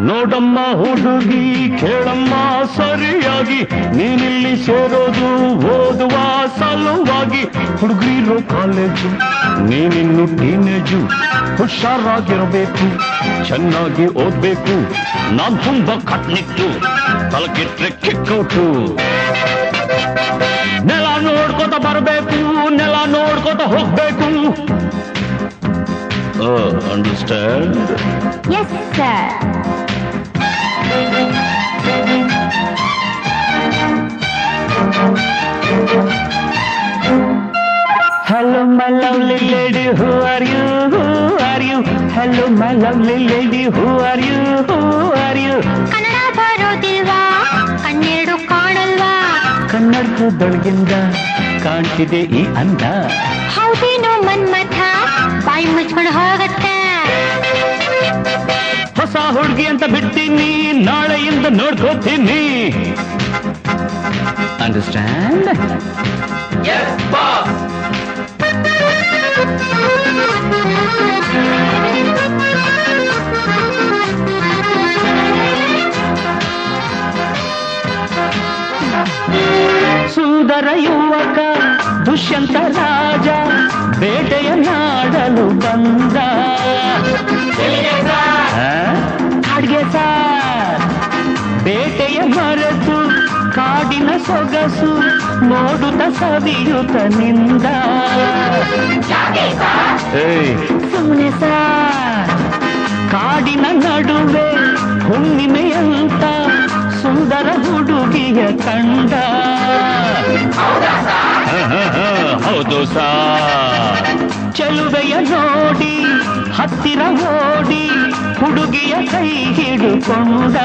ನೋಡಮ್ಮ ಹುಡುಗಿ ಕೇಳಮ್ಮ ಸರಿಯಾಗಿ ನೀನಿಲ್ಲಿ ಸೇರೋದು ಓದುವ ಸಲುವಾಗಿ ಹುಡುಗಿರೋ ಕಾಲೇಜು ನೀನಿನ್ನು ಟೀನೇಜು ಹುಷಾರಾಗಿರಬೇಕು ಚೆನ್ನಾಗಿ ಓದ್ಬೇಕು ನಾನ್ ತುಂಬಾ ಕಟ್ನಿಟ್ಟು ತಲಕಿಟ್ರೆ ಕಿಕ್ಕೌಟು ನೆಲ ನೋಡ್ಕೊತ ಬರಬೇಕು ನೆಲ ನೋಡ್ಕೊತ ಹೋಗ್ಬೇಕು understand yes sir Hello my lovely lady, who are you? Who are you? Hello my lovely lady, who are you? Who are you? ಕನ್ನಡ ಬರೋದಿಲ್ವಾ ಕಣ್ಣೆರಡು ಕಾಣಲ್ವಾ ಕನ್ನಡದೊಳಗಿಂದ ಕಾಣ್ತಿದೆ ಈ ಅಂದ ಹೌದೇನೋ ಮನ್ಮಥ ಬಾಯಿ ಮುಚ್ಕೊಂಡು ಹೋಗತ್ತೆ ಹೊಸ ಹುಡುಗಿ ಅಂತ ಬಿಡ್ತೀನಿ ನಾಳೆಯಿಂದ ನೋಡ್ಕೋತೀನಿ ಅಂಡರ್ಸ್ಟ್ಯಾಂಡ್ ಎಸ್ ಬಾಸ್ ಸುಂದರ ಯುವಕ ದುಷ್ಯಂತ ರಾಜ ಬೇಟೆಯ ನಾಡಲು ಬಂದ ಕಾಡ್ಗೆ ಸಾರ್ ಬೇಟೆಯ ಮರೆತು ಕಾಡಿನ ಸೊಗಸು ನೋಡುತ್ತ ಸವಿಯುತ್ತ ನಿಂದ ಸುಮ್ಮನೆ ಸಾರ್ ಕಾಡಿನ ನಡುವೆ ಹುಣ್ಣಿಮೆಯಂತ ಸುಂದರ ಹುಡುಗಿಯ ಕಂಡ ಹೌದು ಸಾ ಚೆಲುವೆಯ ನೋಡಿ ಹತ್ತಿರ ಓಡಿ ಹುಡುಗಿಯ ಕೈ ಹಿಡುಕೊಂಡ